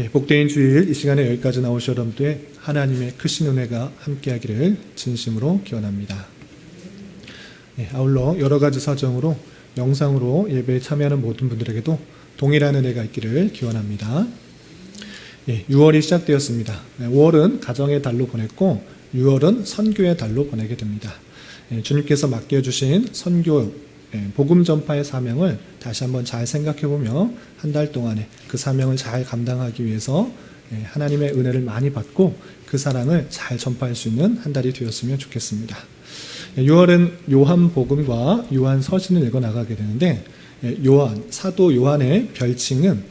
복되인 주일 이 시간에 여기까지 나오신 여러분들의 하나님의 크신 은혜가 함께하기를 진심으로 기원합니다. 아울러 여러 가지 사정으로 영상으로 예배에 참여하는 모든 분들에게도 동일한 은혜가 있기를 기원합니다. 6월이 시작되었습니다. 5월은 가정의 달로 보냈고 6월은 선교의 달로 보내게 됩니다. 주님께서 맡겨주신 선교 복음 전파의 사명을 다시 한번 잘 생각해보며 한 달 동안에 그 사명을 잘 감당하기 위해서 하나님의 은혜를 많이 받고 그 사랑을 잘 전파할 수 있는 한 달이 되었으면 좋겠습니다. 6월은 요한복음과 요한서신을 읽어나가게 되는데 사도 요한의 별칭은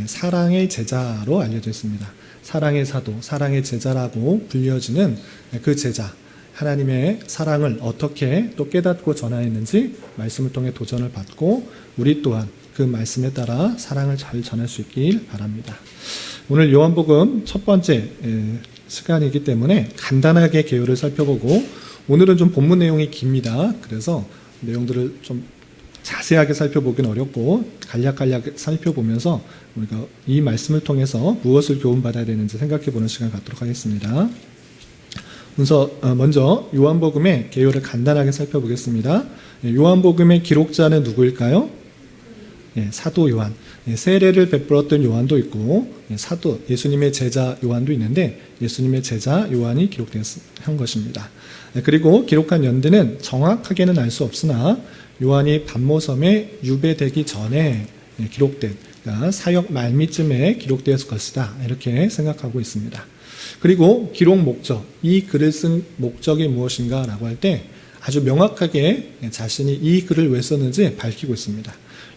사랑의 제자로 알려져 있습니다. 사랑의 사도, 사랑의 제자라고 불려지는 그 제자, 하나님의 사랑을 어떻게 또 깨닫고 전하였는지 말씀을 통해 도전을 받고 우리 또한 그 말씀에 따라 사랑을 잘 전할 수 있길 바랍니다. 오늘 요한복음 첫 번째 시간이기 때문에 간단하게 개요를 살펴보고 오늘은 좀 본문 내용이 깁니다. 그래서 내용들을 좀 자세하게 살펴보기는 어렵고 간략간략 살펴보면서 우리가 이 말씀을 통해서 무엇을 교훈받아야 되는지 생각해보는 시간을 갖도록 하겠습니다. 먼저 요한복음의 개요를 간단하게 살펴보겠습니다. 요한복음의 기록자는 누구일까요? 사도 요한. 세례를 베풀었던 요한도 있고 사도 예수님의 제자 요한도 있는데 예수님의 제자 요한이 기록한 것입니다. 그리고 기록한 연대는 정확하게는 알 수 없으나 요한이 반모섬에 유배되기 전에 기록된, 그러니까 사역 말미쯤에 기록되었을 것이다, 이렇게 생각하고 있습니다. 그리고 기록 목적, 이 글을 쓴 목적이 무엇인가 라고 할 때 아주 명확하게 자신이 이 글을 왜 썼는지 밝히고 있습니다.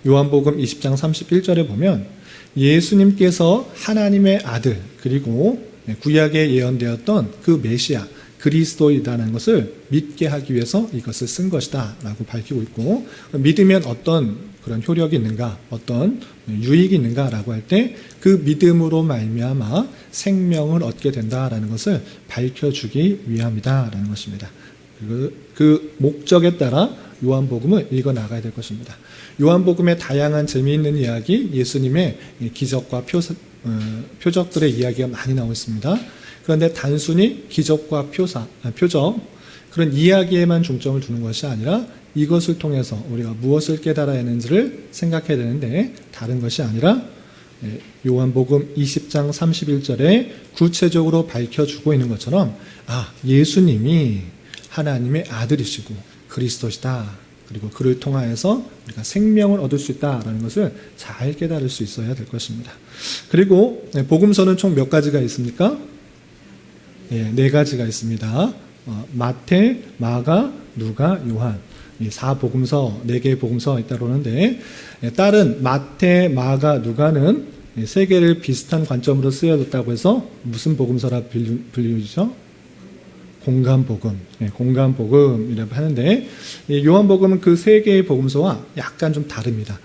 요한복음 20장 31절에 보면 예수님께서 하나님의 아들, 그리고 구약에 예언되었던 그 메시아 그리스도이다는 것을 믿게 하기 위해서 이것을 쓴 것이다 라고 밝히고 있고, 믿으면 어떤 그런 효력이 있는가, 어떤 유익이 있는가 라고 할 때 그 믿음으로 말미암아 생명을 얻게 된다라는 것을 밝혀주기 위함이다 라는 것입니다. 그 목적에 따라 요한복음을 읽어나가야 될 것입니다. 요한복음의 다양한 재미있는 이야기, 예수님의 기적과 표적들의 이야기가 많이 나오고 있습니다. 그런데 단순히 기적과 표적, 그런 이야기에만 중점을 두는 것이 아니라 이것을 통해서 우리가 무엇을 깨달아야 하는지를 생각해야 되는데, 다른 것이 아니라 요한복음 20장 31절에 구체적으로 밝혀주고 있는 것처럼 예수님이 하나님의 아들이시고 그리스도시다, 그리고 그를 통하여서 우리가 생명을 얻을 수 있다라는 것을 잘 깨달을 수 있어야 될 것입니다. 그리고 복음서는 총 몇 가지가 있습니까? 네 가지가 있습니다. 마태, 마가, 누가, 요한, 이 4복음서, 4개의 복음서 있다고 하는데, 다른 마태, 마가, 누가는 세 개를 비슷한 관점으로 쓰여졌다고 해서 무슨 복음서라 불리죠? 공감복음, 공감복음이라고 하는데, 요한복음은 그 세 개의 복음서와 약간 좀 다릅니다.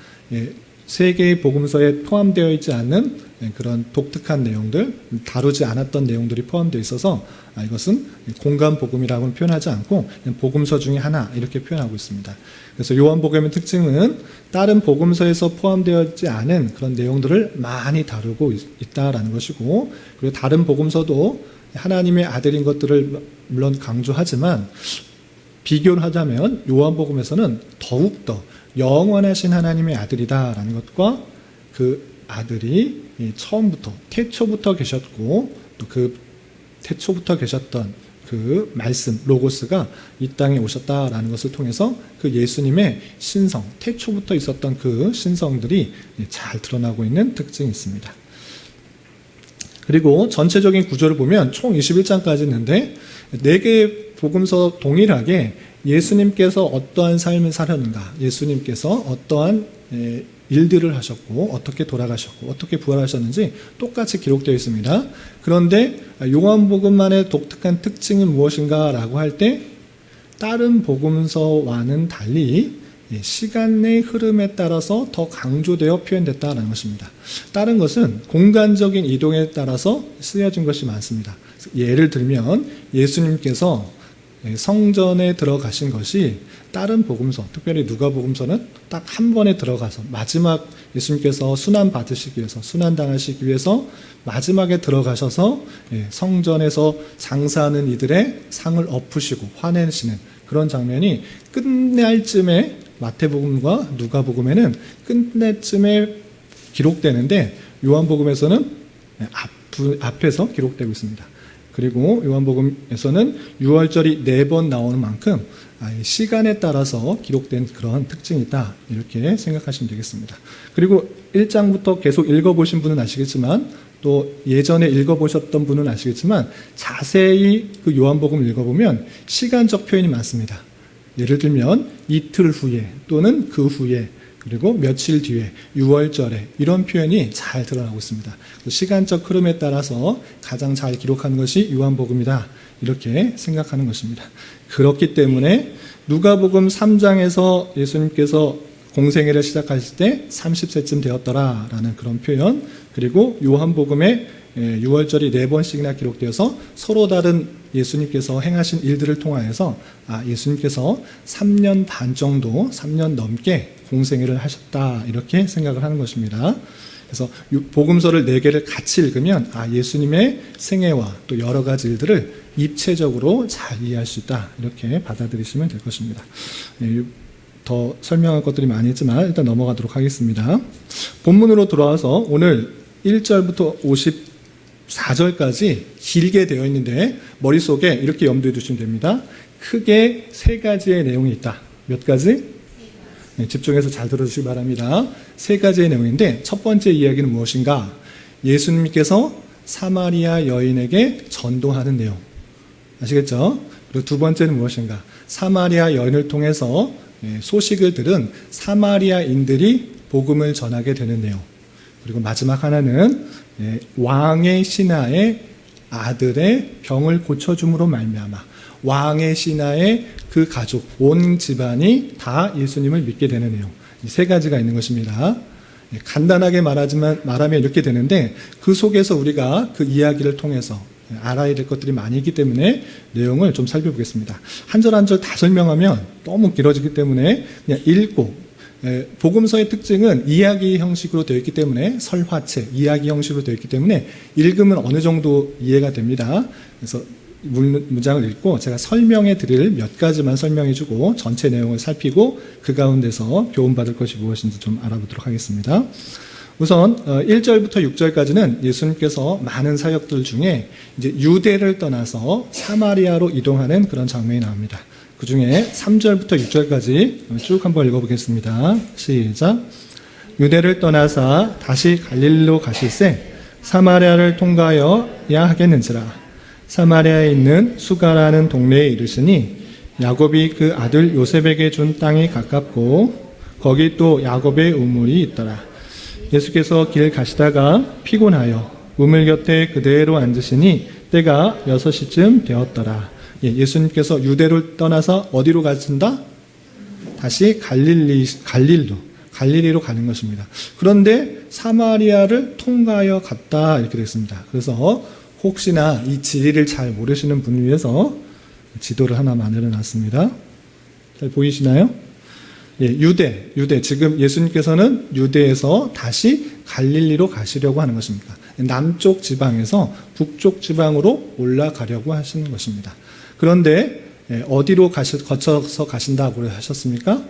세 개의 복음서에 포함되어 있지 않는 그런 독특한 내용들, 다루지 않았던 내용들이 포함되어 있어서 이것은 공감복음이라고는 표현하지 않고 복음서 중에 하나, 이렇게 표현하고 있습니다. 그래서 요한복음의 특징은 다른 복음서에서 포함되어 있지 않은 그런 내용들을 많이 다루고 있다라는 것이고, 그리고 다른 복음서도 하나님의 아들인 것들을 물론 강조하지만 비교를 하자면 요한복음에서는 더욱더 영원하신 하나님의 아들이다라는 것과 그 아들이 처음부터 태초부터 계셨고 또 그 태초부터 계셨던 그 말씀 로고스가 이 땅에 오셨다라는 것을 통해서 그 예수님의 신성, 태초부터 있었던 그 신성들이 잘 드러나고 있는 특징이 있습니다. 그리고 전체적인 구조를 보면 총 21장까지 있는데 4개의 복음서 동일하게 예수님께서 어떠한 삶을 사셨는가, 예수님께서 어떠한 일들을 하셨고 어떻게 돌아가셨고 어떻게 부활하셨는지 똑같이 기록되어 있습니다. 그런데 요한복음만의 독특한 특징은 무엇인가 라고 할 때 다른 복음서와는 달리 시간의 흐름에 따라서 더 강조되어 표현됐다는 것입니다. 다른 것은 공간적인 이동에 따라서 쓰여진 것이 많습니다. 예를 들면 예수님께서 성전에 들어가신 것이 다른 복음서, 특별히 누가복음서는 딱 한 번에 들어가서 마지막 예수님께서 순환 받으시기 위해서, 순환 당하시기 위해서 마지막에 들어가셔서 성전에서 장사하는 이들의 상을 엎으시고 화내시는 그런 장면이 끝날 쯤에 마태복음과 누가복음에는 끝내쯤에 기록되는데 요한복음에서는 앞에서 기록되고 있습니다. 그리고 요한복음에서는 6월절이 4번 나오는 만큼 시간에 따라서 기록된 그런 특징이 있다, 이렇게 생각하시면 되겠습니다. 그리고 1장부터 계속 읽어보신 분은 아시겠지만, 또 예전에 읽어보셨던 분은 아시겠지만, 자세히 그 요한복음을 읽어보면 시간적 표현이 많습니다. 예를 들면 이틀 후에 또는 그 후에, 그리고 며칠 뒤에, 6월절에, 이런 표현이 잘 드러나고 있습니다. 시간적 흐름에 따라서 가장 잘 기록하는 것이 요한복음이다, 이렇게 생각하는 것입니다. 그렇기 때문에 누가복음 3장에서 예수님께서 공생애를 시작하실 때 30세쯤 되었더라라는 그런 표현, 그리고 요한복음에 6월절이 4번씩이나 기록되어서 서로 다른 예수님께서 행하신 일들을 통하여서 예수님께서 3년 반 정도, 3년 넘게 공생애를 하셨다, 이렇게 생각을 하는 것입니다. 그래서 복음서를 4개를 같이 읽으면 예수님의 생애와 또 여러 가지 일들을 입체적으로 잘 이해할 수 있다, 이렇게 받아들이시면 될 것입니다. 더 설명할 것들이 많이 있지만 일단 넘어가도록 하겠습니다. 본문으로 돌아와서 오늘 1절부터 54절까지 길게 되어 있는데 머릿속에 이렇게 염두에 두시면 됩니다. 크게 3가지의 내용이 있다. 몇 가지? 집중해서 잘 들어주시기 바랍니다. 3가지의 내용인데, 첫 번째 이야기는 무엇인가? 예수님께서 사마리아 여인에게 전도하는 내용, 아시겠죠? 그리고 두 번째는 무엇인가? 사마리아 여인을 통해서 소식을 들은 사마리아인들이 복음을 전하게 되는 내용. 그리고 마지막 하나는 왕의 신하의 아들의 병을 고쳐줌으로 말미암아 왕의 신하의 그 가족, 온 집안이 다 예수님을 믿게 되는 내용, 이 3가지가 있는 것입니다. 간단하게 말하면 이렇게 되는데, 그 속에서 우리가 그 이야기를 통해서 알아야 될 것들이 많이 있기 때문에 내용을 좀 살펴보겠습니다. 한 절 한 절 다 설명하면 너무 길어지기 때문에 그냥 읽고, 복음서의 특징은 이야기 형식으로 되어 있기 때문에, 설화책, 이야기 형식으로 되어 있기 때문에 읽으면 어느 정도 이해가 됩니다. 그래서 문장을 읽고 제가 설명해 드릴 몇 가지만 설명해 주고 전체 내용을 살피고 그 가운데서 교훈받을 것이 무엇인지 좀 알아보도록 하겠습니다. 우선 1절부터 6절까지는 예수님께서 많은 사역들 중에 이제 유대를 떠나서 사마리아로 이동하는 그런 장면이 나옵니다. 그 중에 3절부터 6절까지 쭉 한번 읽어보겠습니다. 시작. 유대를 떠나사 다시 갈릴리로 가실새 사마리아를 통과하여야 하겠는지라. 사마리아에 있는 수가라는 동네에 이르시니 야곱이 그 아들 요셉에게 준 땅이 가깝고 거기 또 야곱의 우물이 있더라. 예수께서 길 가시다가 피곤하여 우물 곁에 그대로 앉으시니 때가 6시쯤 되었더라. 예수님께서 유대를 떠나서 어디로 가신다? 다시 갈릴리로 가는 것입니다. 그런데 사마리아를 통과하여 갔다, 이렇게 됐습니다. 그래서 혹시나 이 지리를 잘 모르시는 분을 위해서 지도를 하나 만들어 놨습니다. 잘 보이시나요? 유대. 지금 예수님께서는 유대에서 다시 갈릴리로 가시려고 하는 것입니다. 남쪽 지방에서 북쪽 지방으로 올라가려고 하시는 것입니다. 그런데 어디로 거쳐서 가신다고 하셨습니까?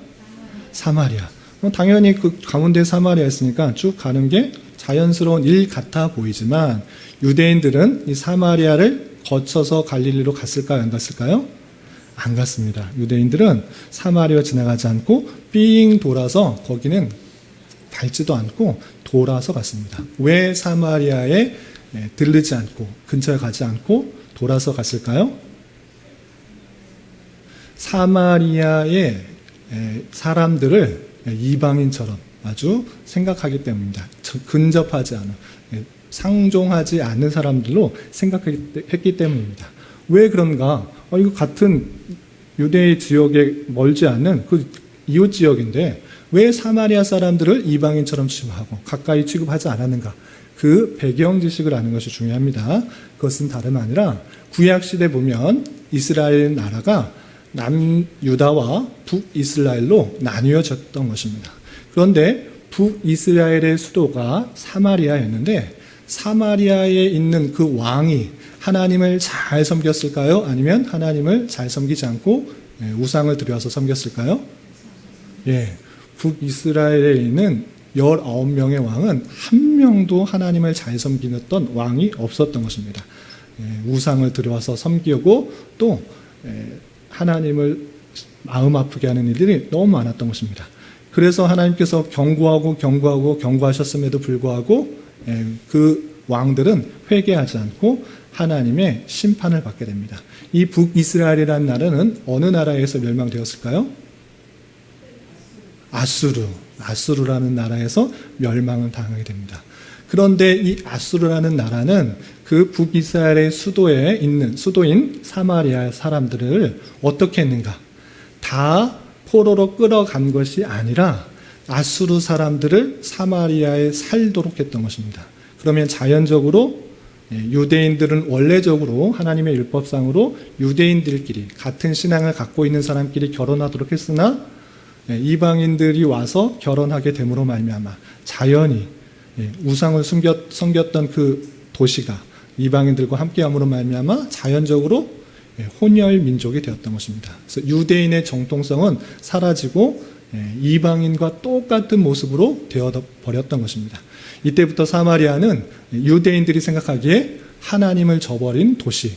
사마리아. 당연히 그 가운데 사마리아였으니까 쭉 가는 게 자연스러운 일 같아 보이지만, 유대인들은 이 사마리아를 거쳐서 갈릴리로 갔을까요? 안 갔을까요? 안 갔습니다. 유대인들은 사마리아 지나가지 않고 삥 돌아서, 거기는 밟지도 않고 돌아서 갔습니다. 왜 사마리아에 들르지 않고 근처에 가지 않고 돌아서 갔을까요? 사마리아의 사람들을 이방인처럼 아주 생각하기 때문입니다. 근접하지 않은, 상종하지 않는 사람들로 생각했기 때문입니다. 왜 그런가? 이거 같은 유대 지역에 멀지 않은 그 이웃 지역인데 왜 사마리아 사람들을 이방인처럼 취급하고 가까이 취급하지 않았는가? 그 배경 지식을 아는 것이 중요합니다. 그것은 다름 아니라 구약시대 보면 이스라엘 나라가 남유다와 북이스라엘로 나뉘어졌던 것입니다. 그런데 북이스라엘의 수도가 사마리아였는데 사마리아에 있는 그 왕이 하나님을 잘 섬겼을까요? 아니면 하나님을 잘 섬기지 않고 우상을 들여서 섬겼을까요? 예, 북이스라엘에 있는 19명의 왕은 한 명도 하나님을 잘 섬기던 왕이 없었던 것입니다. 우상을 들여와서 섬기고 또 하나님을 마음 아프게 하는 일들이 너무 많았던 것입니다. 그래서 하나님께서 경고하셨음에도 불구하고 그 왕들은 회개하지 않고 하나님의 심판을 받게 됩니다. 이 북이스라엘이라는 나라는 어느 나라에서 멸망되었을까요? 아수르라는 나라에서 멸망을 당하게 됩니다. 그런데 이 아수르라는 나라는 그 북이스라엘의 수도인 사마리아 사람들을 어떻게 했는가? 다 포로로 끌어간 것이 아니라 아수르 사람들을 사마리아에 살도록 했던 것입니다. 그러면 자연적으로 유대인들은 원래적으로 하나님의 율법상으로 유대인들끼리 같은 신앙을 갖고 있는 사람끼리 결혼하도록 했으나 이방인들이 와서 결혼하게 됨으로 말미암아 자연히 우상을 섬겼던 그 도시가 이방인들과 함께함으로 말미암아 자연적으로 혼혈 민족이 되었던 것입니다. 그래서 유대인의 정통성은 사라지고 이방인과 똑같은 모습으로 되어버렸던 것입니다. 이때부터 사마리아는 유대인들이 생각하기에 하나님을 저버린 도시,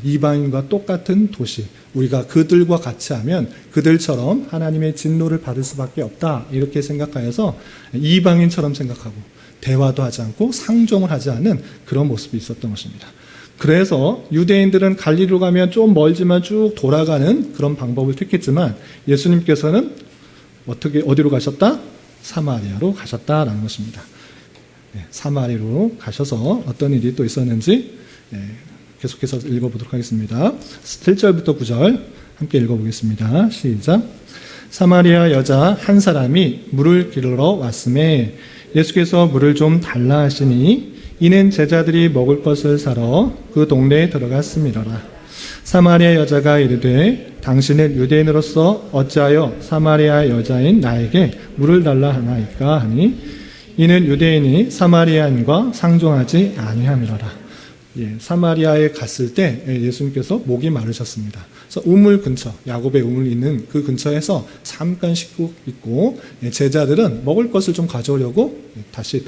이방인과 똑같은 도시, 우리가 그들과 같이 하면 그들처럼 하나님의 진노를 받을 수밖에 없다 이렇게 생각하여서 이방인처럼 생각하고 대화도 하지 않고 상종을 하지 않는 그런 모습이 있었던 것입니다. 그래서 유대인들은 갈릴리로 가면 좀 멀지만 쭉 돌아가는 그런 방법을 택했지만 예수님께서는 어디로 가셨다? 사마리아로 가셨다라는 것입니다. 사마리아로 가셔서 어떤 일이 또 있었는지 계속해서 읽어보도록 하겠습니다. 7절부터 9절 함께 읽어보겠습니다. 시작. 사마리아 여자 한 사람이 물을 기르러 왔음에 예수께서 물을 좀 달라 하시니 이는 제자들이 먹을 것을 사러 그 동네에 들어갔음이로라. 사마리아 여자가 이르되 당신은 유대인으로서 어찌하여 사마리아 여자인 나에게 물을 달라 하나이까 하니 이는 유대인이 사마리아인과 상종하지 아니함이로라. 사마리아에 갔을 때 예수님께서 목이 마르셨습니다. 그래서 우물 근처, 야곱의 우물 있는 그 근처에서 잠깐 씻고 있고 제자들은 먹을 것을 좀 가져오려고 다시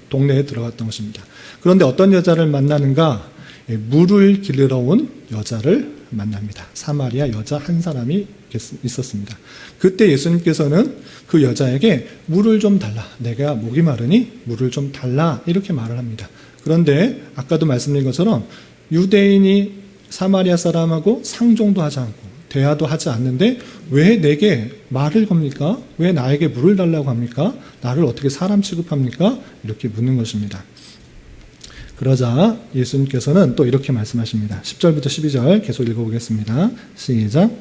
동네에 들어갔던 것입니다. 그런데 어떤 여자를 만나는가? 물을 기르러 온 여자를 만납니다. 사마리아 여자 한 사람이 있었습니다. 그때 예수님께서는 그 여자에게 물을 좀 달라. 내가 목이 마르니 물을 좀 달라. 이렇게 말을 합니다. 그런데 아까도 말씀드린 것처럼 유대인이 사마리아 사람하고 상종도 하지 않고 대화도 하지 않는데 왜 내게 말을 겁니까? 왜 나에게 물을 달라고 합니까? 나를 어떻게 사람 취급합니까? 이렇게 묻는 것입니다. 그러자 예수님께서는 또 이렇게 말씀하십니다. 10절부터 12절 계속 읽어보겠습니다. 시작.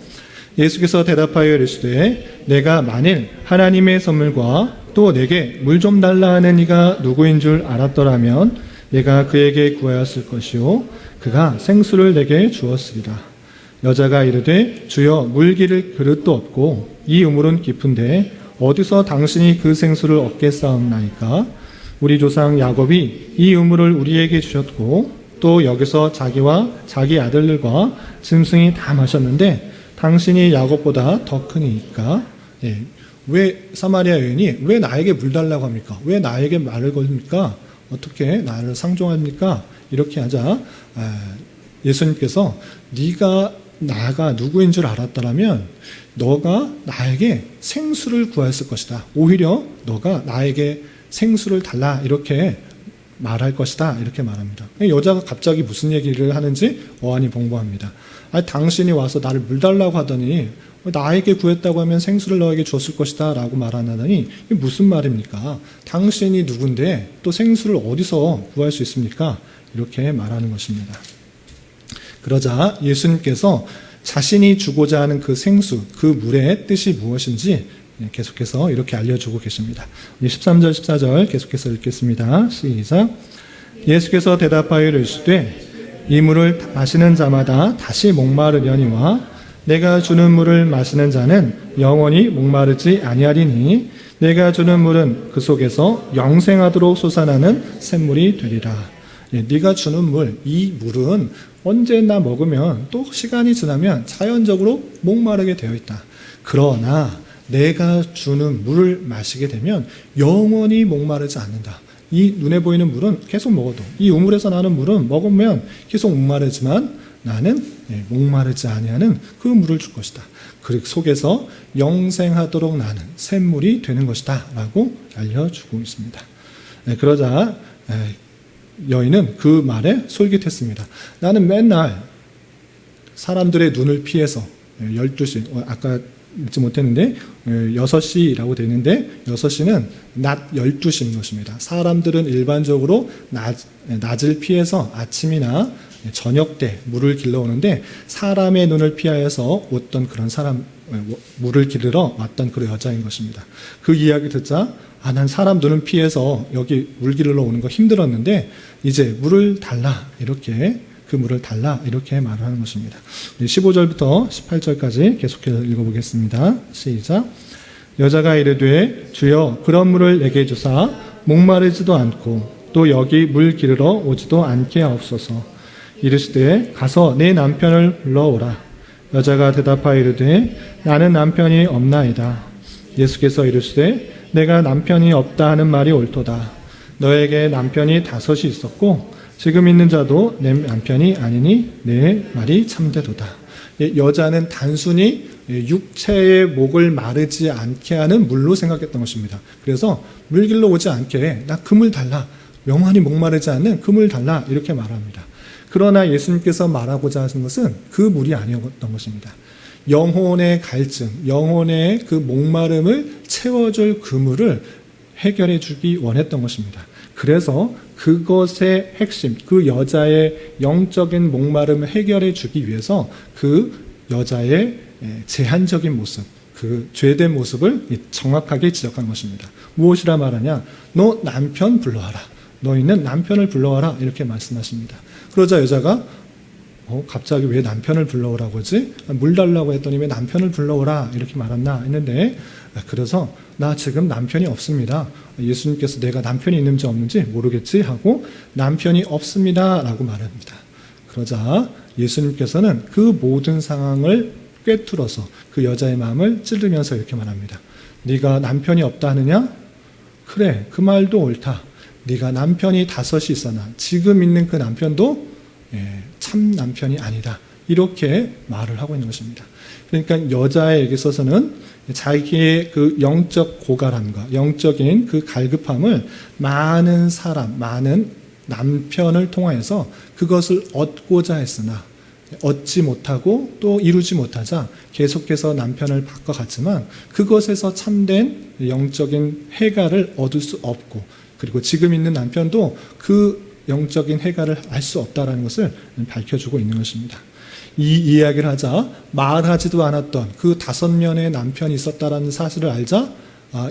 예수께서 대답하여 이르시되 내가 만일 하나님의 선물과 또 내게 물 좀 달라 하는 이가 누구인 줄 알았더라면 내가 그에게 구하였을 것이요 그가 생수를 내게 주었으리라. 여자가 이르되 주여 물 기를 그릇도 없고 이 우물은 깊은데 어디서 당신이 그 생수를 얻겠사옵나이까? 우리 조상 야곱이 이 우물을 우리에게 주셨고 또 여기서 자기와 자기 아들들과 짐승이 다 마셨는데 당신이 야곱보다 더 크니까. 왜 사마리아 여인이 왜 나에게 물 달라고 합니까? 왜 나에게 말을 걸립니까? 어떻게 나를 상종합니까? 이렇게 하자 예수님께서 나가 누구인 줄 알았더라면 너가 나에게 생수를 구하였을 것이다. 오히려 너가 나에게 생수를 달라 이렇게 말할 것이다 이렇게 말합니다. 여자가 갑자기 무슨 얘기를 하는지 어안이 벙벙합니다. 당신이 와서 나를 물 달라고 하더니 나에게 구했다고 하면 생수를 너에게 줬을 것이다 라고 말하더니 이게 무슨 말입니까? 당신이 누군데 또 생수를 어디서 구할 수 있습니까? 이렇게 말하는 것입니다. 그러자 예수님께서 자신이 주고자 하는 그 생수, 그 물의 뜻이 무엇인지 계속해서 이렇게 알려주고 계십니다. 13절 14절 계속해서 읽겠습니다. 시작. 예수께서 대답하여 이르시되 이 물을 마시는 자마다 다시 목마르려니와 내가 주는 물을 마시는 자는 영원히 목마르지 아니하리니 내가 주는 물은 그 속에서 영생하도록 솟아나는 샘물이 되리라. 네가 주는 물, 이 물은 언제나 먹으면 또 시간이 지나면 자연적으로 목마르게 되어 있다. 그러나 내가 주는 물을 마시게 되면 영원히 목마르지 않는다. 이 눈에 보이는 물은 계속 먹어도, 이 우물에서 나는 물은 먹으면 계속 목마르지만 나는 목마르지 아니하는 그 물을 줄 것이다. 그 속에서 영생하도록 나는 샘물이 되는 것이다 라고 알려주고 있습니다. 그러자 여인은 그 말에 솔깃했습니다. 나는 맨날 사람들의 눈을 피해서 12시, 아까 읽지 못했는데 6시라고 되어 있는데 6시는 낮 12시인 것입니다. 사람들은 일반적으로 낮을 피해서 아침이나 저녁 때 물을 길러 오는데 사람의 눈을 피하여서 어떤 그런 물을 길러 왔던 그런 여자인 것입니다. 그 이야기 듣자 난 사람 눈을 피해서 여기 물 길러 오는 거 힘들었는데 이제 물을 달라 이렇게 그 물을 달라 이렇게 말을 하는 것입니다. 15절부터 18절까지 계속해서 읽어보겠습니다. 시작. 여자가 이르되 주여 그런 물을 내게 주사 목마르지도 않고 또 여기 물 기르러 오지도 않게 하옵소서. 이르시되 가서 내 남편을 불러오라. 여자가 대답하여 이르되 나는 남편이 없나이다. 예수께서 이르시되 내가 남편이 없다 하는 말이 옳도다. 너에게 남편이 5이 있었고 지금 있는 자도 내 남편이 아니니 내 말이 참되도다. 여자는 단순히 육체의 목을 마르지 않게 하는 물로 생각했던 것입니다. 그래서 물 길러 오지 않게 나 그 물 달라. 영원히 목마르지 않는 그 물 달라 이렇게 말합니다. 그러나 예수님께서 말하고자 하신 것은 그 물이 아니었던 것입니다. 영혼의 갈증, 영혼의 그 목마름을 채워줄 그 물을 해결해 주기 원했던 것입니다. 그래서 그것의 핵심, 그 여자의 영적인 목마름을 해결해 주기 위해서 그 여자의 제한적인 모습, 그 죄된 모습을 정확하게 지적한 것입니다. 무엇이라 말하냐? 너 남편 불러와라. 너희는 남편을 불러와라. 이렇게 말씀하십니다. 그러자 여자가 갑자기 왜 남편을 불러오라고 하지? 물 달라고 했더니 왜 남편을 불러오라 이렇게 말했나 했는데 그래서 나 지금 남편이 없습니다. 예수님께서 내가 남편이 있는지 없는지 모르겠지 하고 남편이 없습니다 라고 말합니다. 그러자 예수님께서는 그 모든 상황을 꿰뚫어서 그 여자의 마음을 찌르면서 이렇게 말합니다. 네가 남편이 없다 하느냐? 그래, 그 말도 옳다. 네가 남편이 5이 있으나 지금 있는 그 남편도 참 남편이 아니다. 이렇게 말을 하고 있는 것입니다. 그러니까 여자에게 있어서는 자기의 그 영적 고갈함과 영적인 그 갈급함을 많은 사람, 많은 남편을 통하여서 그것을 얻고자 했으나 얻지 못하고 또 이루지 못하자 계속해서 남편을 바꿔갔지만 그것에서 참된 영적인 해갈을 얻을 수 없고 그리고 지금 있는 남편도 그 영적인 해갈을 알 수 없다는 것을 밝혀주고 있는 것입니다. 이 이야기를 하자 말하지도 않았던 그 5명의 남편이 있었다는 사실을 알자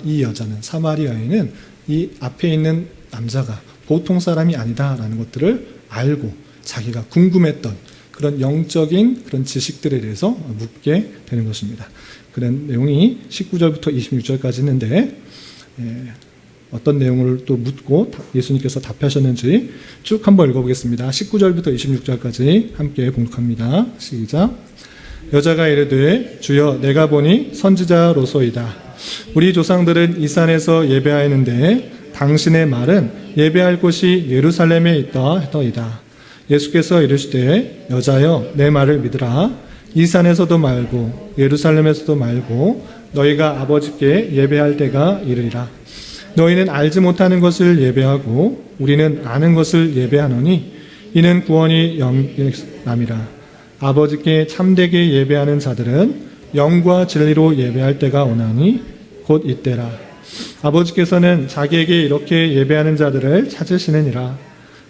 이 여자는 사마리아 여인은 이 앞에 있는 남자가 보통 사람이 아니다라는 것들을 알고 자기가 궁금했던 그런 영적인 그런 지식들에 대해서 묻게 되는 것입니다. 그런 내용이 19절부터 26절까지 있는데 어떤 내용을 또 묻고 예수님께서 답하셨는지 쭉 한번 읽어보겠습니다. 19절부터 26절까지 함께 봉독합니다. 시작. 여자가 이르되 주여 내가 보니 선지자로소이다. 우리 조상들은 이 산에서 예배하였는데 당신의 말은 예배할 곳이 예루살렘에 있다 하더이다. 예수께서 이르시되 여자여 내 말을 믿으라. 이 산에서도 말고 예루살렘에서도 말고 너희가 아버지께 예배할 때가 이르리라. 너희는 알지 못하는 것을 예배하고 우리는 아는 것을 예배하노니 이는 구원이 영남이라. 아버지께 참되게 예배하는 자들은 영과 진리로 예배할 때가 오나니 곧 이때라. 아버지께서는 자기에게 이렇게 예배하는 자들을 찾으시느니라.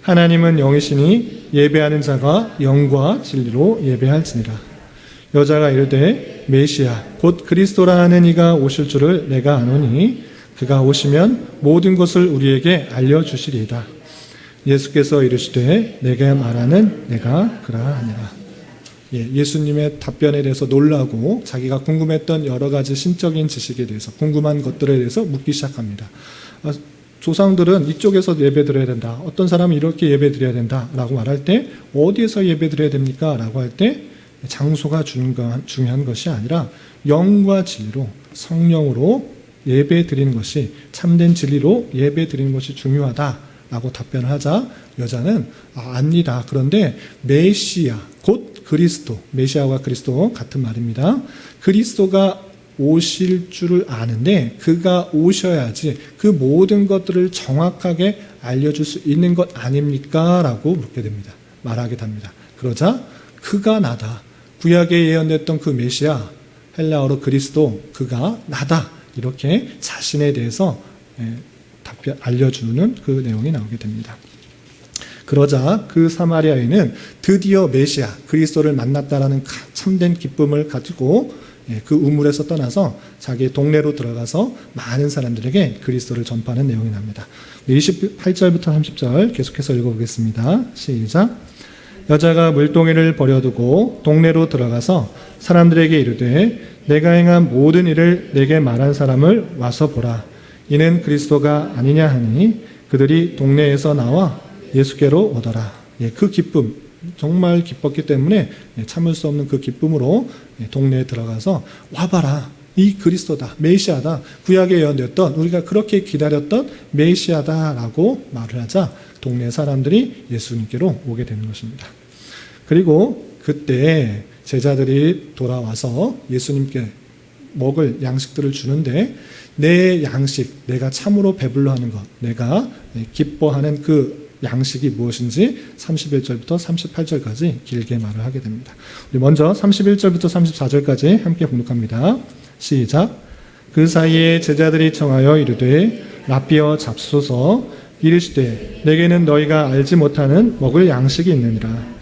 하나님은 영이시니 예배하는 자가 영과 진리로 예배할지니라. 여자가 이르되 메시아 곧 그리스도라 하는 이가 오실 줄을 내가 아노니 그가 오시면 모든 것을 우리에게 알려주시리이다. 예수께서 이르시되 내게 말하는 내가 그라 하니라. 예수님의 답변에 대해서 놀라고 자기가 궁금했던 여러 가지 신적인 지식에 대해서 궁금한 것들에 대해서 묻기 시작합니다. 조상들은 이쪽에서 예배 드려야 된다. 어떤 사람은 이렇게 예배 드려야 된다. 라고 말할 때 어디에서 예배 드려야 됩니까? 라고 할 때 장소가 중요한 것이 아니라 영과 진리로 성령으로 예배 드리는 것이 참된 진리로 예배 드리는 것이 중요하다라고 답변을 하자 여자는 압니다. 그런데 메시아 곧 그리스도, 메시아와 그리스도 같은 말입니다. 그리스도가 오실 줄을 아는데 그가 오셔야지 그 모든 것들을 정확하게 알려줄 수 있는 것 아닙니까? 라고 묻게 됩니다. 말하게 됩니다. 그러자 그가 나다. 구약에 예언됐던 그 메시아, 헬라어로 그리스도, 그가 나다. 이렇게 자신에 대해서 답변 알려주는 그 내용이 나오게 됩니다. 그러자 그 사마리아 여인은 드디어 메시아, 그리스도를 만났다라는 참된 기쁨을 가지고 그 우물에서 떠나서 자기의 동네로 들어가서 많은 사람들에게 그리스도를 전파하는 내용이 나옵니다. 28절부터 30절 계속해서 읽어보겠습니다. 시작. 여자가 물동이를 버려두고 동네로 들어가서 사람들에게 이르되 내가 행한 모든 일을 내게 말한 사람을 와서 보라. 이는 그리스도가 아니냐 하니 그들이 동네에서 나와 예수께로 오더라. 그 기쁨, 정말 기뻤기 때문에 참을 수 없는 그 기쁨으로 동네에 들어가서 와봐라. 이 그리스도다. 메시아다. 구약에 예언되었던 우리가 그렇게 기다렸던 메시아다라고 말을 하자 동네 사람들이 예수님께로 오게 되는 것입니다. 그리고 그때 제자들이 돌아와서 예수님께 먹을 양식들을 주는데 내 양식, 내가 참으로 배불러 하는 것, 내가 기뻐하는 그 양식이 무엇인지 31절부터 38절까지 길게 말을 하게 됩니다. 우리 먼저 31절부터 34절까지 함께 봉독합니다. 시작. 그 사이에 제자들이 청하여 이르되 라삐어 잡소서. 이르시되 내게는 너희가 알지 못하는 먹을 양식이 있느니라.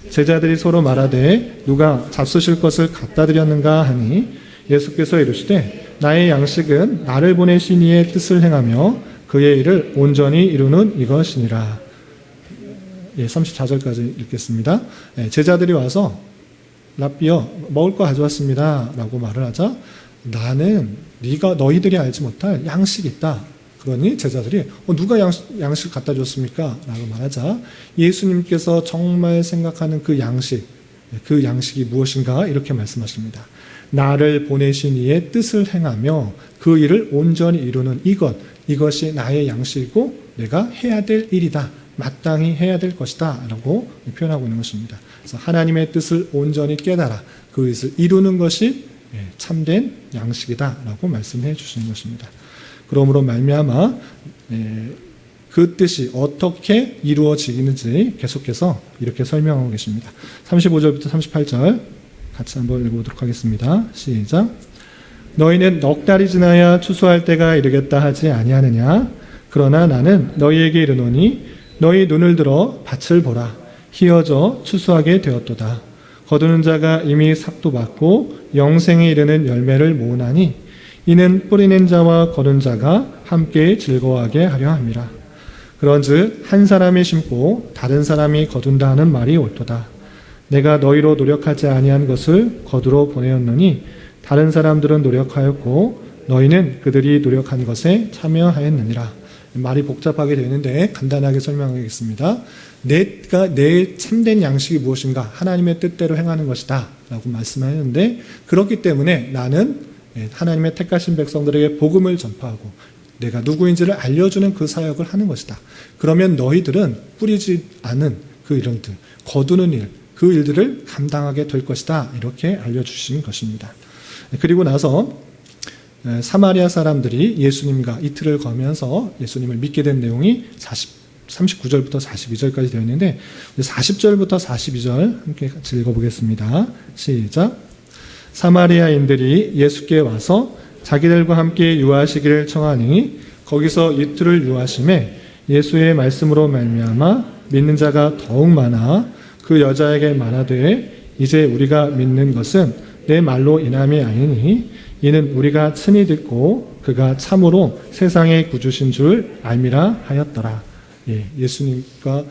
제자들이 서로 말하되 누가 잡수실 것을 갖다 드렸는가 하니 예수께서 이르시되 나의 양식은 나를 보내신 이의 뜻을 행하며 그의 일을 온전히 이루는 이것이니라. 34절까지 읽겠습니다. 제자들이 와서 라삐어 먹을 거 가져왔습니다 라고 말을 하자 나는 너희들이 알지 못할 양식이 있다. 그러니 제자들이 누가 양식을 갖다 줬습니까? 라고 말하자 예수님께서 정말 생각하는 그 양식이 무엇인가? 이렇게 말씀하십니다. 나를 보내신 이의 뜻을 행하며 그 일을 온전히 이루는 이것이 나의 양식이고 내가 해야 될 일이다. 마땅히 해야 될 것이다. 라고 표현하고 있는 것입니다. 그래서 하나님의 뜻을 온전히 깨달아 그 뜻을 이루는 것이 참된 양식이다. 라고 말씀해 주시는 것입니다. 그러므로 말미암아 그 뜻이 어떻게 이루어지는지 계속해서 이렇게 설명하고 계십니다. 35절부터 38절 같이 한번 읽어보도록 하겠습니다. 시작. 너희는 넉 달이 지나야 추수할 때가 이르겠다 하지 아니하느냐? 그러나 나는 너희에게 이르노니 너희 눈을 들어 밭을 보라. 희어져 추수하게 되었도다. 거두는 자가 이미 삭도 받고 영생에 이르는 열매를 모으나니 이는 뿌리는 자와 거둔 자가 함께 즐거워하게 하려 함이라. 그런즉 한 사람이 심고 다른 사람이 거둔다 하는 말이 옳도다. 내가 너희로 노력하지 아니한 것을 거두러 보내었노니 다른 사람들은 노력하였고 너희는 그들이 노력한 것에 참여하였느니라. 말이 복잡하게 되는데 간단하게 설명하겠습니다. 내 참된 양식이 무엇인가? 하나님의 뜻대로 행하는 것이다 라고 말씀하셨는데 그렇기 때문에 나는 하나님의 택하신 백성들에게 복음을 전파하고 내가 누구인지를 알려주는 그 사역을 하는 것이다. 그러면 너희들은 뿌리지 않은 그 일들, 거두는 일, 그 일들을 감당하게 될 것이다. 이렇게 알려주신 것입니다. 그리고 나서 사마리아 사람들이 예수님과 이틀을 거면서 예수님을 믿게 된 내용이 39절부터 42절까지 되어 있는데 40절부터 42절 함께 같이 읽어보겠습니다. 시작. 사마리아인들이 예수께 와서 자기들과 함께 유하시기를 청하니 거기서 이틀을 유하심에 예수의 말씀으로 말미암아 믿는 자가 더욱 많아 그 여자에게 말하되 이제 우리가 믿는 것은 내 말로 인함이 아니니 이는 우리가 친히 듣고 그가 참으로 세상의 구주신 줄 알미라 하였더라. 예수님과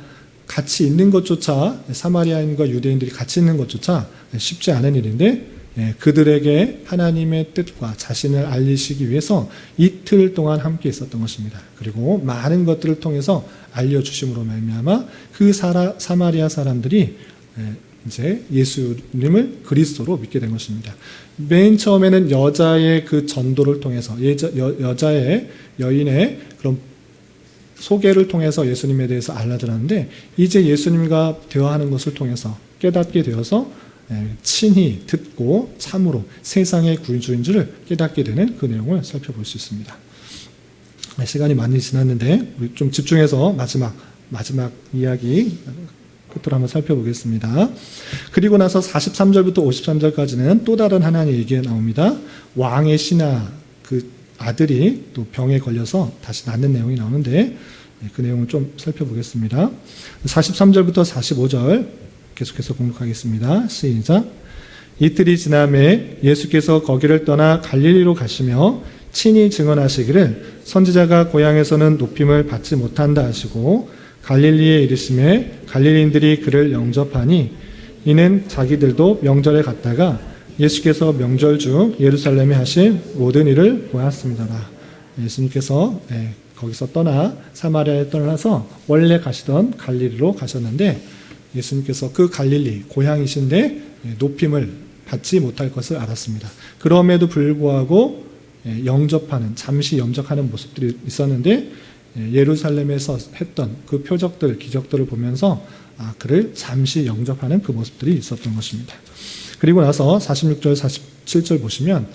같이 있는 것조차, 사마리아인과 유대인들이 같이 있는 것조차 쉽지 않은 일인데 그들에게 하나님의 뜻과 자신을 알리시기 위해서 이틀 동안 함께 있었던 것입니다. 그리고 많은 것들을 통해서 알려주심으로 말미암아 그 사마리아 사람들이 이제 예수님을 그리스도로 믿게 된 것입니다. 맨 처음에는 여자의 그 전도를 통해서 여자의 여인의 그런 소개를 통해서 예수님에 대해서 알려드렸는데 이제 예수님과 대화하는 것을 통해서 깨닫게 되어서 친히 듣고 참으로 세상의 구주인 줄을 깨닫게 되는 그 내용을 살펴볼 수 있습니다. 시간이 많이 지났는데 우리 좀 집중해서 마지막 이야기 끝으로 한번 살펴보겠습니다. 그리고 나서 43절부터 53절까지는 또 다른 하나님의 얘기가 나옵니다. 왕의 신하 그 아들이 또 병에 걸려서 다시 낫는 내용이 나오는데 그 내용을 좀 살펴보겠습니다. 43절부터 45절 계속해서 공독하겠습니다. 시작. 이틀이 지남에 예수께서 거기를 떠나 갈릴리로 가시며 친히 증언하시기를 선지자가 고향에서는 높임을 받지 못한다 하시고 갈릴리에 이르심에 갈릴리인들이 그를 영접하니 이는 자기들도 명절에 갔다가 예수께서 명절 중 예루살렘에 하신 모든 일을 보았습니다. 예수님께서 거기서 사마리아에 떠나서 원래 가시던 갈릴리로 가셨는데 예수님께서 그 갈릴리 고향이신데 높임을 받지 못할 것을 알았습니다. 그럼에도 불구하고 잠시 영접하는 모습들이 있었는데 예루살렘에서 했던 그 표적들, 기적들을 보면서 그를 잠시 영접하는 그 모습들이 있었던 것입니다. 그리고 나서 46절, 47절 보시면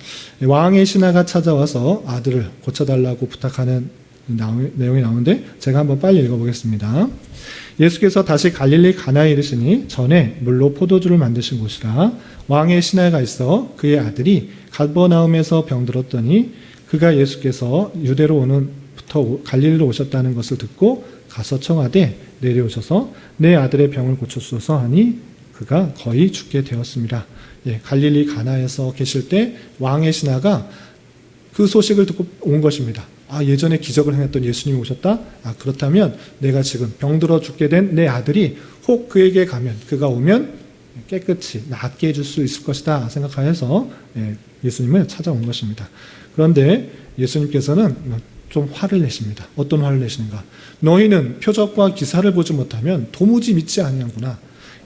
왕의 신하가 찾아와서 아들을 고쳐달라고 부탁하는 내용이 나오는데 제가 한번 빨리 읽어보겠습니다. 예수께서 다시 갈릴리 가나에 이르시니 전에 물로 포도주를 만드신 곳이라 왕의 신하가 있어 그의 아들이 가버나움에서 병들었더니 그가 예수께서 유대로 오는부터 갈릴리로 오셨다는 것을 듣고 가서 청하되 내려오셔서 내 아들의 병을 고쳐주소서 하니 그가 거의 죽게 되었습니다. 갈릴리 가나에서 계실 때 왕의 신하가 그 소식을 듣고 온 것입니다. 예전에 기적을 행했던 예수님이 오셨다? 그렇다면 내가 지금 병들어 죽게 된 내 아들이 혹 그에게 가면 그가 오면 깨끗이 낫게 해줄 수 있을 것이다 생각하여서 예수님을 찾아온 것입니다. 그런데 예수님께서는 좀 화를 내십니다. 어떤 화를 내시는가? 너희는 표적과 기사를 보지 못하면 도무지 믿지 아니하구나.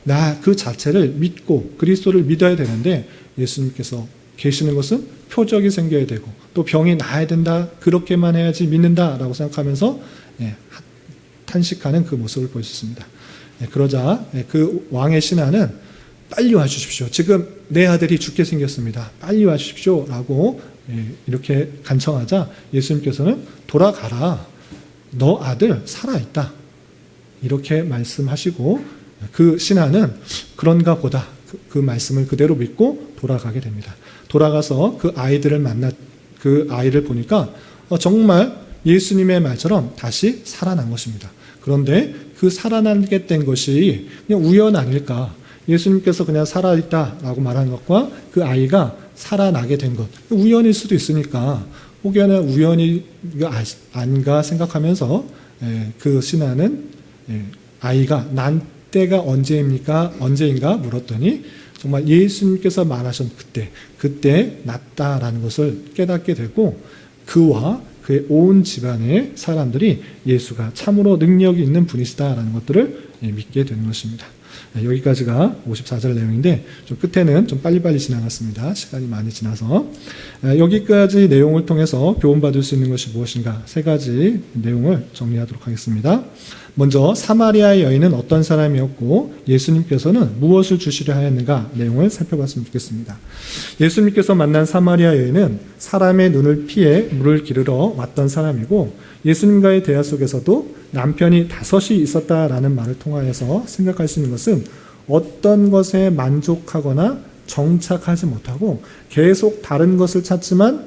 나 그 자체를 믿고 그리스도를 믿어야 되는데 예수님께서 계시는 것은 표적이 생겨야 되고 또 병이 나아야 된다. 그렇게만 해야지 믿는다라고 생각하면서 탄식하는 그 모습을 보였습니다. 그러자 그 왕의 신하는 빨리 와주십시오. 지금 내 아들이 죽게 생겼습니다. 빨리 와주십시오. 라고 이렇게 간청하자 예수님께서는 돌아가라. 너 아들 살아있다. 이렇게 말씀하시고 그 신하는 그런가 보다 그 말씀을 그대로 믿고 돌아가게 됩니다. 돌아가서 그 아이를 보니까 정말 예수님의 말처럼 다시 살아난 것입니다. 그런데 그 살아나게 된 것이 그냥 우연 아닐까? 예수님께서 그냥 살아있다라고 말한 것과 그 아이가 살아나게 된 것, 우연일 수도 있으니까 혹여나 우연이 아닌가 생각하면서 그 신하는 아이가 난 때가 언제인가 물었더니 정말 예수님께서 말하신 그때 낫다라는 것을 깨닫게 되고 그와 그의 온 집안의 사람들이 예수가 참으로 능력이 있는 분이시다라는 것들을 믿게 되는 것입니다. 여기까지가 54절 내용인데 좀 끝에는 좀 빨리빨리 지나갔습니다. 시간이 많이 지나서 여기까지 내용을 통해서 교훈받을 수 있는 것이 무엇인가 세 가지 내용을 정리하도록 하겠습니다. 먼저 사마리아의 여인은 어떤 사람이었고 예수님께서는 무엇을 주시려 하였는가 내용을 살펴봤으면 좋겠습니다. 예수님께서 만난 사마리아 여인은 사람의 눈을 피해 물을 기르러 왔던 사람이고 예수님과의 대화 속에서도 남편이 5이 있었다라는 말을 통하여서 생각할 수 있는 것은 어떤 것에 만족하거나 정착하지 못하고 계속 다른 것을 찾지만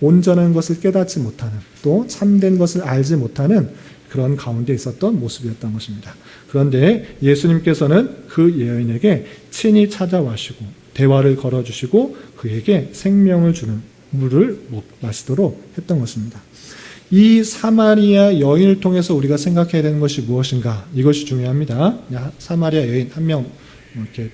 온전한 것을 깨닫지 못하는 또 참된 것을 알지 못하는 그런 가운데 있었던 모습이었던 것입니다. 그런데 예수님께서는 그 여인에게 친히 찾아와시고 대화를 걸어주시고 그에게 생명을 주는 물을 마시도록 했던 것입니다. 이 사마리아 여인을 통해서 우리가 생각해야 되는 것이 무엇인가? 이것이 중요합니다. 사마리아 여인 한 명 이렇게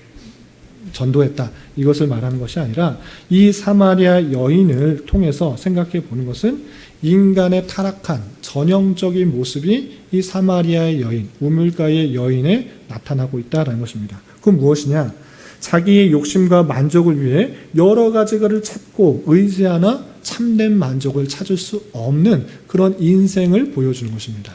전도했다. 이것을 말하는 것이 아니라 이 사마리아 여인을 통해서 생각해 보는 것은 인간의 타락한 전형적인 모습이 이 사마리아의 여인, 우물가의 여인에 나타나고 있다는 것입니다. 그건 무엇이냐? 자기의 욕심과 만족을 위해 여러 가지 것을 찾고 의지하나 참된 만족을 찾을 수 없는 그런 인생을 보여주는 것입니다.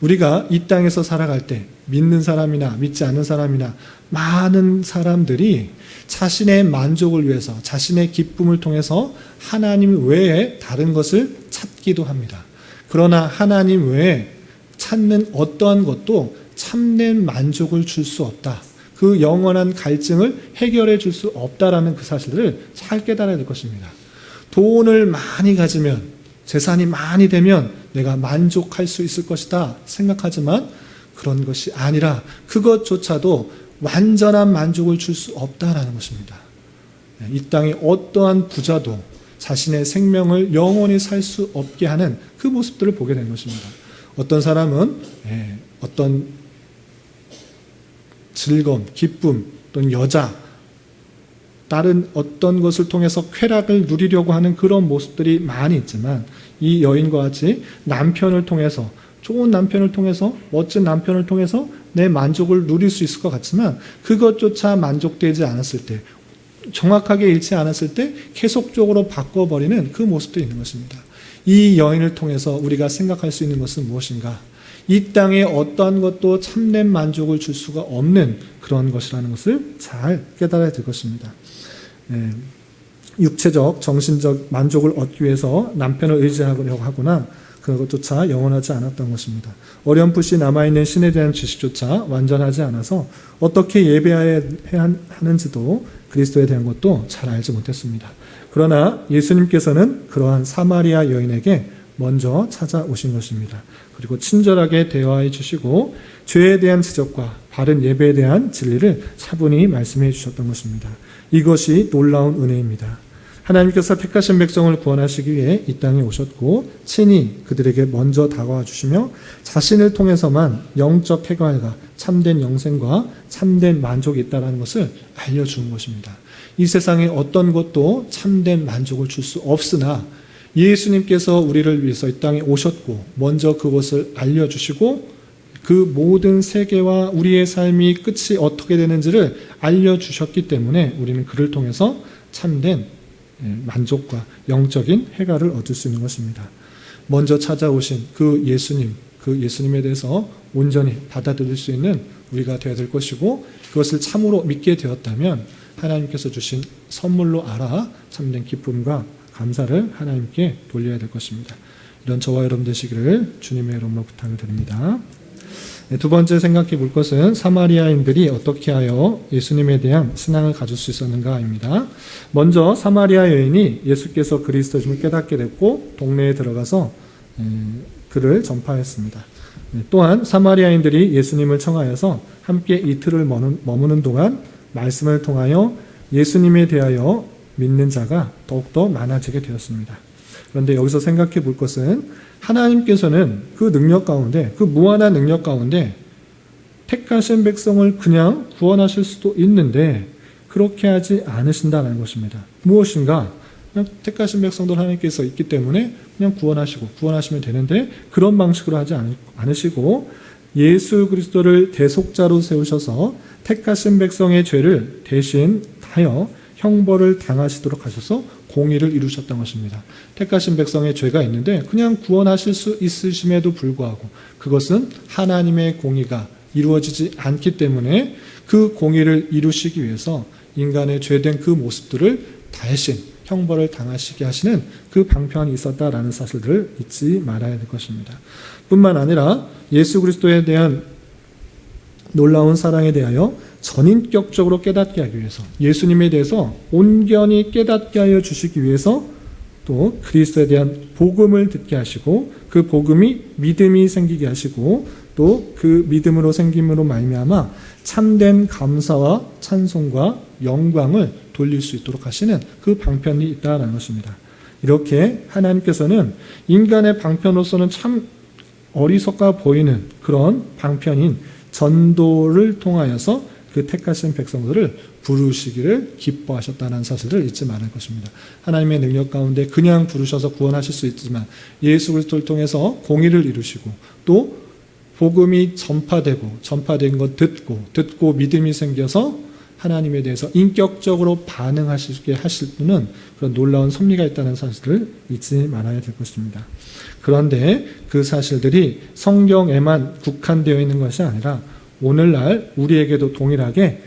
우리가 이 땅에서 살아갈 때 믿는 사람이나 믿지 않는 사람이나 많은 사람들이 자신의 만족을 위해서 자신의 기쁨을 통해서 하나님 외에 다른 것을 찾기도 합니다. 그러나 하나님 외에 찾는 어떠한 것도 참된 만족을 줄 수 없다. 그 영원한 갈증을 해결해 줄 수 없다라는 그 사실을 잘 깨달아야 될 것입니다. 돈을 많이 가지면, 재산이 많이 되면 내가 만족할 수 있을 것이다 생각하지만 그런 것이 아니라 그것조차도 완전한 만족을 줄 수 없다라는 것입니다. 이 땅의 어떠한 부자도 자신의 생명을 영원히 살 수 없게 하는 그 모습들을 보게 된 것입니다. 어떤 사람은 어떤 즐거움, 기쁨, 또는 여자, 다른 어떤 것을 통해서 쾌락을 누리려고 하는 그런 모습들이 많이 있지만 이 여인과 같이 남편을 통해서, 좋은 남편을 통해서, 멋진 남편을 통해서 내 만족을 누릴 수 있을 것 같지만 그것조차 만족되지 않았을 때, 정확하게 잃지 않았을 때 계속적으로 바꿔버리는 그 모습도 있는 것입니다. 이 여인을 통해서 우리가 생각할 수 있는 것은 무엇인가? 이 땅에 어떠한 것도 참된 만족을 줄 수가 없는 그런 것이라는 것을 잘 깨달아야 될 것입니다. 육체적, 정신적 만족을 얻기 위해서 남편을 의지하려고 하거나 그것조차 영원하지 않았던 것입니다. 어렴풋이 남아있는 신에 대한 지식조차 완전하지 않아서 어떻게 예배해야 하는지도 그리스도에 대한 것도 잘 알지 못했습니다. 그러나 예수님께서는 그러한 사마리아 여인에게 먼저 찾아오신 것입니다. 그리고 친절하게 대화해 주시고 죄에 대한 지적과 바른 예배에 대한 진리를 차분히 말씀해 주셨던 것입니다. 이것이 놀라운 은혜입니다. 하나님께서 택하신 백성을 구원하시기 위해 이 땅에 오셨고 친히 그들에게 먼저 다가와 주시며 자신을 통해서만 영적 쾌감과 참된 영생과 참된 만족이 있다는 것을 알려주는 것입니다. 이 세상에 어떤 것도 참된 만족을 줄 수 없으나 예수님께서 우리를 위해서 이 땅에 오셨고 먼저 그것을 알려주시고 그 모든 세계와 우리의 삶이 끝이 어떻게 되는지를 알려주셨기 때문에 우리는 그를 통해서 참된 만족과 영적인 해가를 얻을 수 있는 것입니다. 먼저 찾아오신 그 예수님, 그 예수님에 대해서 온전히 받아들일 수 있는 우리가 되어야 될 것이고 그것을 참으로 믿게 되었다면 하나님께서 주신 선물로 알아 참된 기쁨과 감사를 하나님께 돌려야 될 것입니다. 이런 저와 여러분 되시기를 주님의 이름으로 부탁을 드립니다. 두 번째 생각해 볼 것은 사마리아인들이 어떻게 하여 예수님에 대한 신앙을 가질 수 있었는가입니다. 먼저 사마리아 여인이 예수께서 그리스도임을 깨닫게 됐고 동네에 들어가서 그를 전파했습니다. 또한 사마리아인들이 예수님을 청하여서 함께 이틀을 머무는 동안 말씀을 통하여 예수님에 대하여 믿는 자가 더욱더 많아지게 되었습니다. 그런데 여기서 생각해 볼 것은 하나님께서는 그 능력 가운데, 그 무한한 능력 가운데 택하신 백성을 그냥 구원하실 수도 있는데 그렇게 하지 않으신다는 것입니다. 무엇인가? 그냥 택하신 백성들 하나님께서 있기 때문에 그냥 구원하시면 되는데 그런 방식으로 하지 않으시고 예수 그리스도를 대속자로 세우셔서 택하신 백성의 죄를 대신 하여 형벌을 당하시도록 하셔서 공의를 이루셨던 것입니다. 택하신 백성의 죄가 있는데 그냥 구원하실 수 있으심에도 불구하고 그것은 하나님의 공의가 이루어지지 않기 때문에 그 공의를 이루시기 위해서 인간의 죄된 그 모습들을 대신 형벌을 당하시게 하시는 그 방편이 있었다라는 사실들을 잊지 말아야 될 것입니다. 뿐만 아니라 예수 그리스도에 대한 놀라운 사랑에 대하여 전인격적으로 깨닫게 하기 위해서 예수님에 대해서 온전히 깨닫게 하여 주시기 위해서 또 그리스도에 대한 복음을 듣게 하시고 그 복음이 믿음이 생기게 하시고 또 그 믿음으로 생김으로 말미암아 참된 감사와 찬송과 영광을 돌릴 수 있도록 하시는 그 방편이 있다라는 것입니다. 이렇게 하나님께서는 인간의 방편으로서는 참 어리석어 보이는 그런 방편인 전도를 통하여서 그 택하신 백성들을 부르시기를 기뻐하셨다는 사실을 잊지 말을 것입니다. 하나님의 능력 가운데 그냥 부르셔서 구원하실 수 있지만 예수 그리스도를 통해서 공의를 이루시고 또 복음이 전파된 것 듣고 믿음이 생겨서 하나님에 대해서 인격적으로 반응하시게 하실 분은 그런 놀라운 섭리가 있다는 사실을 잊지 말아야 될 것입니다. 그런데 그 사실들이 성경에만 국한되어 있는 것이 아니라 오늘날 우리에게도 동일하게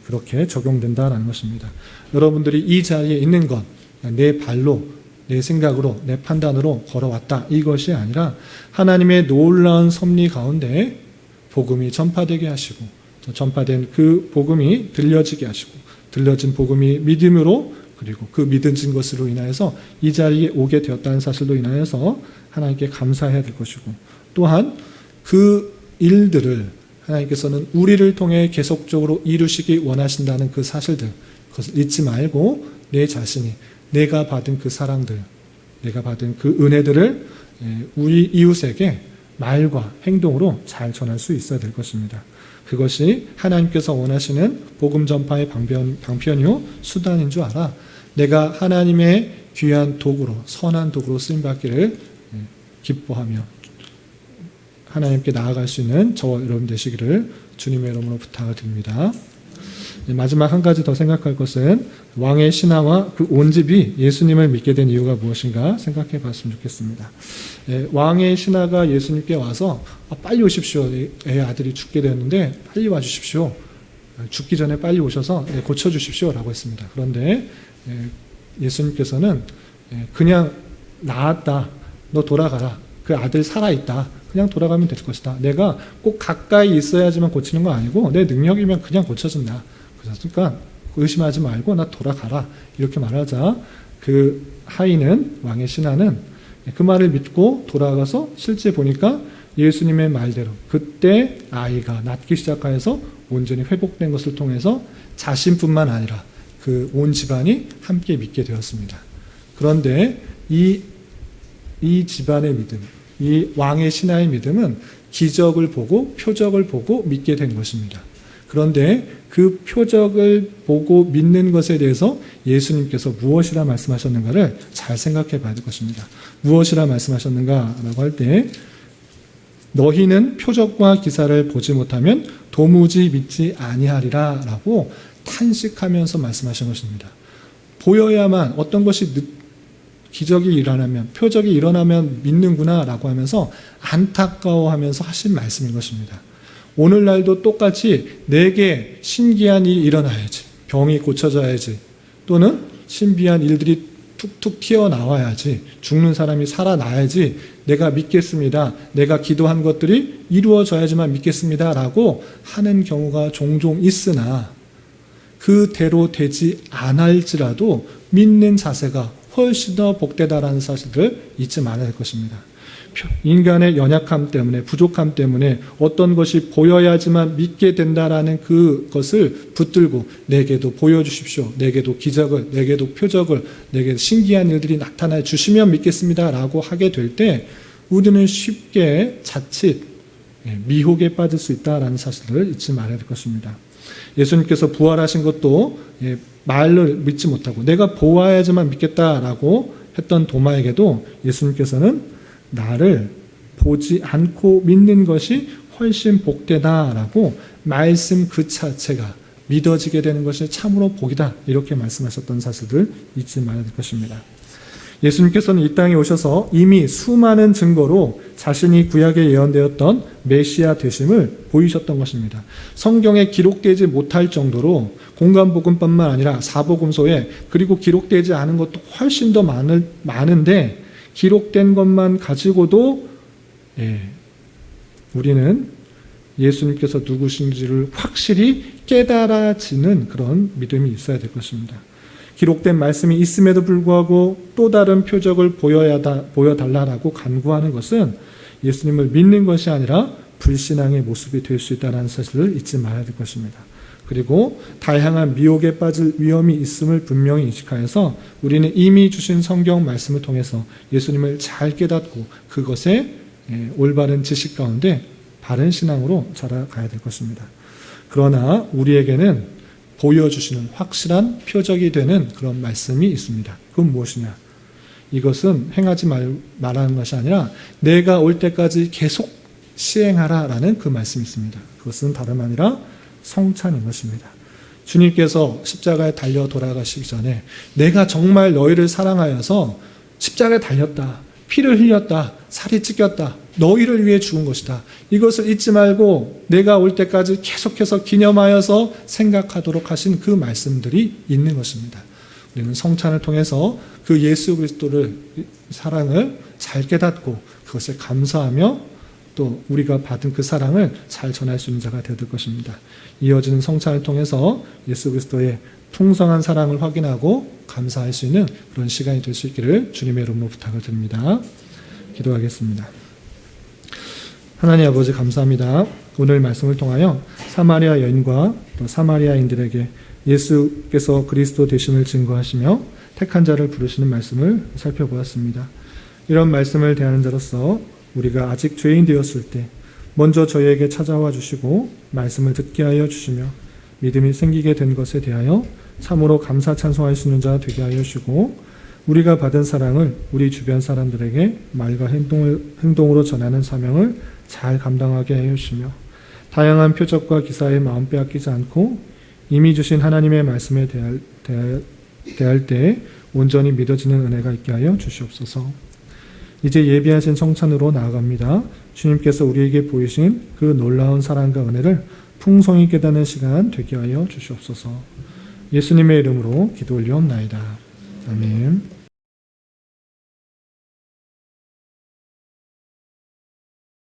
그렇게 적용된다는 것입니다. 여러분들이 이 자리에 있는 것, 내 발로, 내 생각으로, 내 판단으로 걸어왔다 이것이 아니라 하나님의 놀라운 섭리 가운데 복음이 전파되게 하시고 전파된 그 복음이 들려지게 하시고 들려진 복음이 믿음으로 그리고 그 믿어진 것으로 인하여서 이 자리에 오게 되었다는 사실로 인하여서 하나님께 감사해야 될 것이고 또한 그 일들을 하나님께서는 우리를 통해 계속적으로 이루시기 원하신다는 그 사실들 그것을 잊지 말고 내 자신이 내가 받은 그 사랑들 내가 받은 그 은혜들을 우리 이웃에게 말과 행동으로 잘 전할 수 있어야 될 것입니다. 그것이 하나님께서 원하시는 복음 전파의 방편이요 수단인 줄 알아 내가 하나님의 귀한 도구로 선한 도구로 쓰임받기를 기뻐하며 하나님께 나아갈 수 있는 저와 여러분 되시기를 주님의 이름으로 부탁을 드립니다. 마지막 한 가지 더 생각할 것은 왕의 신하와 그 온 집이 예수님을 믿게 된 이유가 무엇인가 생각해 봤으면 좋겠습니다. 왕의 신하가 예수님께 와서 빨리 오십시오. 애 아들이 죽게 되었는데 빨리 와주십시오. 죽기 전에 빨리 오셔서 고쳐주십시오 라고 했습니다. 그런데 예수님께서는 그냥 나았다. 너 돌아가라. 그 아들 살아있다. 그냥 돌아가면 될 것이다. 내가 꼭 가까이 있어야지만 고치는 거 아니고 내 능력이면 그냥 고쳐진다. 그러니까 의심하지 말고 나 돌아가라. 이렇게 말하자 그 하인은 왕의 신하는 그 말을 믿고 돌아가서 실제 보니까 예수님의 말대로 그때 아이가 낫기 시작하여서 온전히 회복된 것을 통해서 자신뿐만 아니라 그 온 집안이 함께 믿게 되었습니다. 그런데 이 집안의 믿음, 이 왕의 신하의 믿음은 기적을 보고 표적을 보고 믿게 된 것입니다. 그런데 그 표적을 보고 믿는 것에 대해서 예수님께서 무엇이라 말씀하셨는가를 잘 생각해 봐야 될 것입니다. 무엇이라 말씀하셨는가라고 할 때 너희는 표적과 기사를 보지 못하면 도무지 믿지 아니하리라 라고 탄식하면서 말씀하신 것입니다. 보여야만 어떤 것이 기적이 일어나면 표적이 일어나면 믿는구나 라고 하면서 안타까워하면서 하신 말씀인 것입니다. 오늘날도 똑같이 내게 신기한 일이 일어나야지 병이 고쳐져야지 또는 신비한 일들이 툭툭 튀어나와야지 죽는 사람이 살아나야지 내가 믿겠습니다. 내가 기도한 것들이 이루어져야지만 믿겠습니다 라고 하는 경우가 종종 있으나 그대로 되지 않을지라도 믿는 자세가 훨씬 더 복되다라는 사실을 잊지 말아야 할 것입니다. 인간의 연약함 때문에 부족함 때문에 어떤 것이 보여야지만 믿게 된다라는 그것을 붙들고 내게도 보여주십시오. 내게도 기적을, 내게도 표적을, 내게도 신기한 일들이 나타나 주시면 믿겠습니다 라고 하게 될 때 우리는 쉽게 자칫 미혹에 빠질 수 있다라는 사실을 잊지 말아야 될 것입니다. 예수님께서 부활하신 것도 말을 믿지 못하고 내가 보아야지만 믿겠다라고 했던 도마에게도 예수님께서는 나를 보지 않고 믿는 것이 훨씬 복되다라고 말씀 그 자체가 믿어지게 되는 것이 참으로 복이다 이렇게 말씀하셨던 사실을 잊지 말아야 될 것입니다. 예수님께서는 이 땅에 오셔서 이미 수많은 증거로 자신이 구약에 예언되었던 메시아 되심을 보이셨던 것입니다. 성경에 기록되지 못할 정도로 공간복음뿐만 아니라 사복음서에 그리고 기록되지 않은 것도 훨씬 더 많은데 기록된 것만 가지고도 우리는 예수님께서 누구신지를 확실히 깨달아지는 그런 믿음이 있어야 될 것입니다. 기록된 말씀이 있음에도 불구하고 또 다른 표적을 보여달라고 간구하는 것은 예수님을 믿는 것이 아니라 불신앙의 모습이 될 수 있다는 사실을 잊지 말아야 될 것입니다. 그리고 다양한 미혹에 빠질 위험이 있음을 분명히 인식하여서 우리는 이미 주신 성경 말씀을 통해서 예수님을 잘 깨닫고 그것에 올바른 지식 가운데 바른 신앙으로 자라가야 될 것입니다. 그러나 우리에게는 보여주시는 확실한 표적이 되는 그런 말씀이 있습니다. 그건 무엇이냐? 이것은 행하지 말라는 것이 아니라 내가 올 때까지 계속 시행하라라는 그 말씀이 있습니다. 그것은 다름 아니라 성찬인 것입니다. 주님께서 십자가에 달려 돌아가시기 전에 내가 정말 너희를 사랑하여서 십자가에 달렸다, 피를 흘렸다, 살이 찢겼다, 너희를 위해 죽은 것이다. 이것을 잊지 말고 내가 올 때까지 계속해서 기념하여서 생각하도록 하신 그 말씀들이 있는 것입니다. 우리는 성찬을 통해서 그 예수 그리스도를 사랑을 잘 깨닫고 그것에 감사하며 또 우리가 받은 그 사랑을 잘 전할 수 있는 자가 되어야 될 것입니다. 이어지는 성찬을 통해서 예수 그리스도의 풍성한 사랑을 확인하고 감사할 수 있는 그런 시간이 될 수 있기를 주님의 이름으로 부탁을 드립니다. 기도하겠습니다. 하나님 아버지 감사합니다. 오늘 말씀을 통하여 사마리아 여인과 또 사마리아인들에게 예수께서 그리스도 되심을 증거하시며 택한 자를 부르시는 말씀을 살펴보았습니다. 이런 말씀을 대하는 자로서 우리가 아직 죄인 되었을 때 먼저 저희에게 찾아와 주시고 말씀을 듣게 하여 주시며 믿음이 생기게 된 것에 대하여 참으로 감사 찬송할 수 있는 자 되게 하여 주시고 우리가 받은 사랑을 우리 주변 사람들에게 말과 행동으로 전하는 사명을 잘 감당하게 하여 주시며 다양한 표적과 기사에 마음 빼앗기지 않고 이미 주신 하나님의 말씀에 대할 때 온전히 믿어지는 은혜가 있게 하여 주시옵소서. 이제 예비하신 성찬으로 나아갑니다. 주님께서 우리에게 보이신 그 놀라운 사랑과 은혜를 풍성히 깨닫는 시간 되게 하여 주시옵소서. 예수님의 이름으로 기도 올리옵나이다. 아멘.